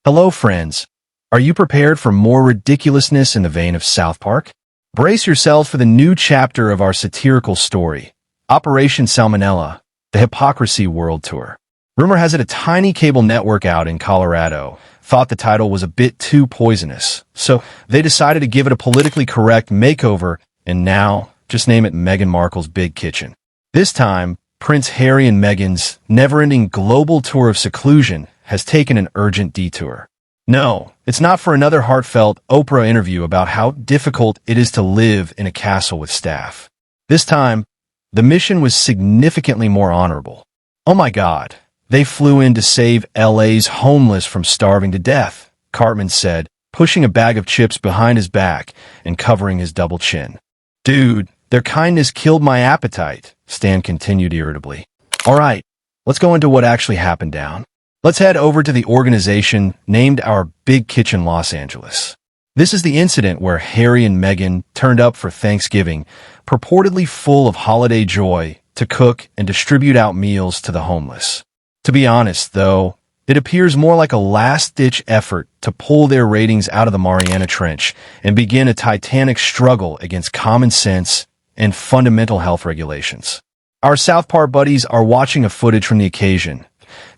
Hello, friends. Are you prepared for more ridiculousness in the vein of South Park? Brace yourselves for the new chapter of our satirical story, Operation Salmonella, the Hypocrisy World Tour. Rumor has it a tiny cable network out in Colorado thought the title was a bit too poisonous, so they decided to give it a politically correct makeover and now just name it Meghan Markle's Big Kitchen. This time, Prince Harry and Meghan's never-ending global tour of seclusion has taken an urgent detour. No, it's not for another heartfelt Oprah interview about how difficult it is to live in a castle with staff. This time, the mission was significantly more honorable. Oh my God, they flew in to save LA's homeless from starving to death, Cartman said, pushing a bag of chips behind his back and covering his double chin. Dude, their kindness killed my appetite, Stan continued irritably. All right, let's go into what actually happened down. Let's head over to the organization named Our Big Kitchen Los Angeles. This is the incident where Harry and Meghan turned up for Thanksgiving, purportedly full of holiday joy, to cook and distribute out meals to the homeless. To be honest, though, it appears more like a last-ditch effort to pull their ratings out of the Mariana Trench and begin a titanic struggle against common sense and fundamental health regulations. Our South Park buddies are watching a footage from the occasion.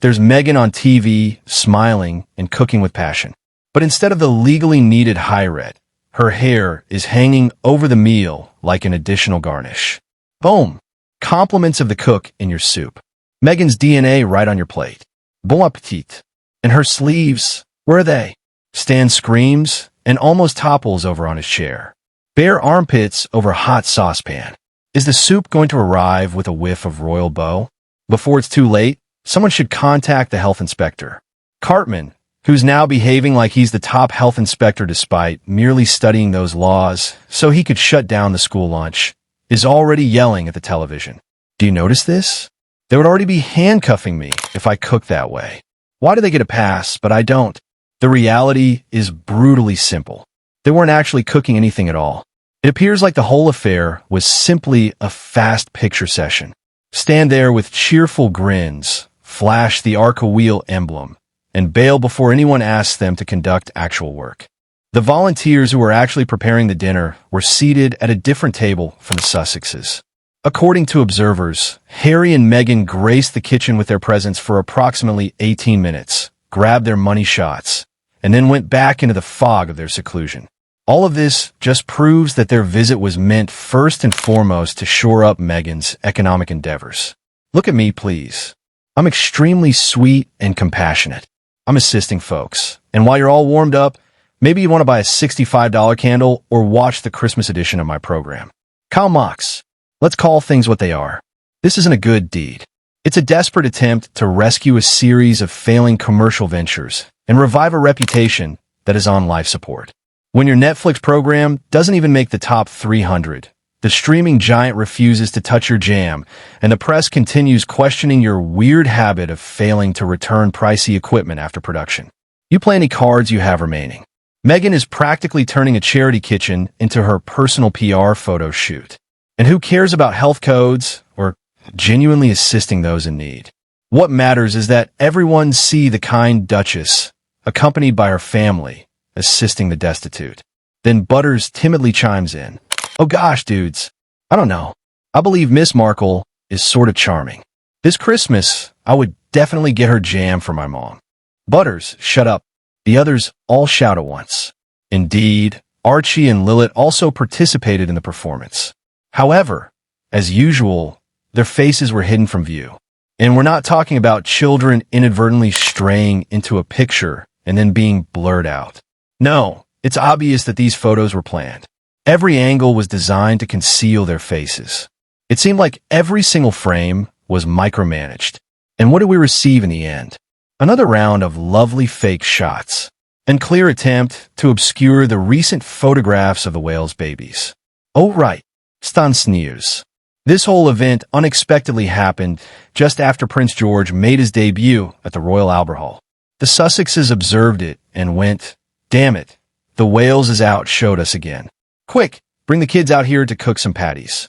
There's Meghan on TV, smiling and cooking with passion. But instead of the legally needed high red, her hair is hanging over the meal like an additional garnish. Boom! Compliments of the cook in your soup. Meghan's DNA right on your plate. Bon appetit. And her sleeves, where are they? Stan screams and almost topples over on his chair. Bare armpits over hot saucepan. Is the soup going to arrive with a whiff of royal beau? Before it's too late, someone should contact the health inspector. Cartman, who's now behaving like he's the top health inspector despite merely studying those laws so he could shut down the school lunch, is already yelling at the television. Do you notice this? They would already be handcuffing me if I cooked that way. Why do they get a pass, but I don't? The reality is brutally simple. They weren't actually cooking anything at all. It appears like the whole affair was simply a fast picture session. Stand there with cheerful grins, flash the Arca Wheel emblem, and bail before anyone asks them to conduct actual work. The volunteers who were actually preparing the dinner were seated at a different table from the Sussexes. According to observers, Harry and Meghan graced the kitchen with their presence for approximately 18 minutes, grabbed their money shots, and then went back into the fog of their seclusion. All of this just proves that their visit was meant first and foremost to shore up Meghan's economic endeavors. Look at me, please. I'm extremely sweet and compassionate. I'm assisting folks. And while you're all warmed up, maybe you want to buy a $65 candle or watch the Christmas edition of my program. Kyle Mox. Let's call things what they are. This isn't a good deed. It's a desperate attempt to rescue a series of failing commercial ventures and revive a reputation that is on life support. When your Netflix program doesn't even make the top 300, the streaming giant refuses to touch your jam, and the press continues questioning your weird habit of failing to return pricey equipment after production. You play any cards you have remaining. Meghan is practically turning a charity kitchen into her personal PR photo shoot. And who cares about health codes or genuinely assisting those in need? What matters is that everyone see the kind Duchess, accompanied by her family, assisting the destitute. Then Butters timidly chimes in. Oh gosh, dudes. I don't know. I believe Miss Markle is sort of charming. This Christmas, I would definitely get her jam for my mom. Butters, shut up. The others all shout at once. Indeed, Archie and Lilith also participated in the performance. However, as usual, their faces were hidden from view. And we're not talking about children inadvertently straying into a picture and then being blurred out. No, it's obvious that these photos were planned. Every angle was designed to conceal their faces. It seemed like every single frame was micromanaged. And what did we receive in the end? Another round of lovely fake shots. And clear attempt to obscure the recent photographs of the Wales babies. Oh right. Stan sneers. This whole event unexpectedly happened just after Prince George made his debut at the Royal Albert Hall. The Sussexes observed it and went, damn it, the Wales is out showed us again. Quick, bring the kids out here to cook some patties.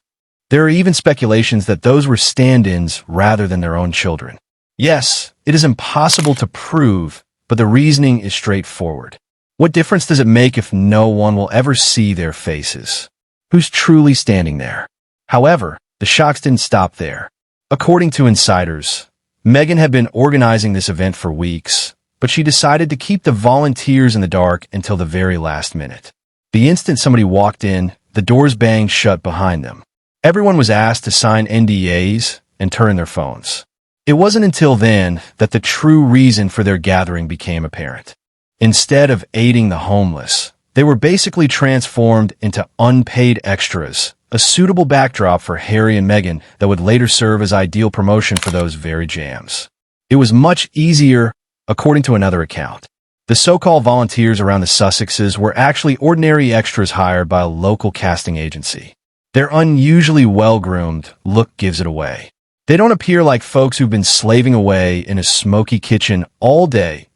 There are even speculations that those were stand-ins rather than their own children. Yes, it is impossible to prove, but the reasoning is straightforward. What difference does it make if no one will ever see their faces? Who's truly standing there? However, the shocks didn't stop there. According to insiders, Meghan had been organizing this event for weeks, but she decided to keep the volunteers in the dark until the very last minute. The instant somebody walked in, the doors banged shut behind them. Everyone was asked to sign NDAs and turn their phones. It wasn't until then that the true reason for their gathering became apparent. Instead of aiding the homeless, they were basically transformed into unpaid extras, a suitable backdrop for Harry and Meghan that would later serve as ideal promotion for those very jams. It was much easier, according to another account. The so-called volunteers around the Sussexes were actually ordinary extras hired by a local casting agency. Their unusually well-groomed look gives it away. They don't appear like folks who've been slaving away in a smoky kitchen all day.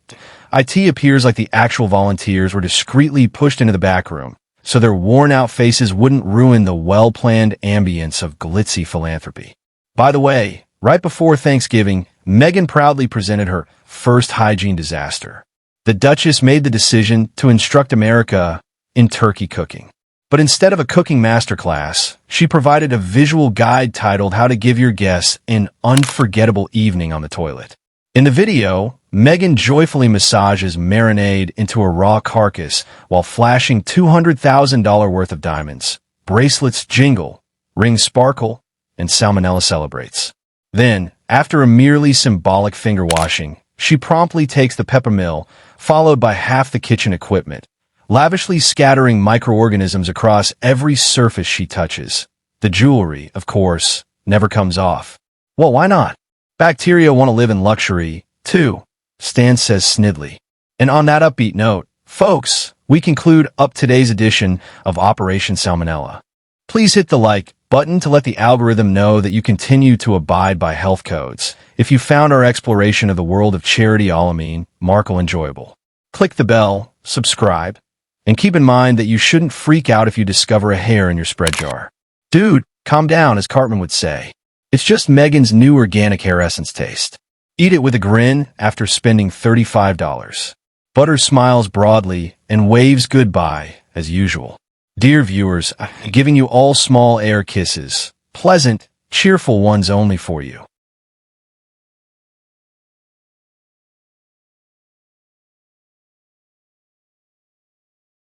It appears like the actual volunteers were discreetly pushed into the back room, so their worn-out faces wouldn't ruin the well-planned ambience of glitzy philanthropy. By the way, right before Thanksgiving, Meghan proudly presented her first hygiene disaster. The Duchess made the decision to instruct America in turkey cooking. But instead of a cooking masterclass, she provided a visual guide titled How to Give Your Guests an Unforgettable Evening on the Toilet. In the video, Meghan joyfully massages marinade into a raw carcass while flashing $200,000 worth of diamonds. Bracelets jingle, rings sparkle, and salmonella celebrates. Then, after a merely symbolic finger washing, she promptly takes the peppermill, followed by half the kitchen equipment, lavishly scattering microorganisms across every surface she touches. The jewelry, of course, never comes off. Well, why not? Bacteria want to live in luxury, too, Stan says snidely. And on that upbeat note, folks, we conclude up today's edition of Operation Salmonella. Please hit the like button to let the algorithm know that you continue to abide by health codes. If you found our exploration of the world of charity Alameen, Markle enjoyable, click the bell, subscribe, and keep in mind that you shouldn't freak out if you discover a hair in your spread jar. Dude, calm down, as Cartman would say. It's just Meghan's new organic hair essence taste. Eat it with a grin after spending $35. Butter smiles broadly and waves goodbye, as usual. Dear viewers, I'm giving you all small air kisses. Pleasant, cheerful ones only for you.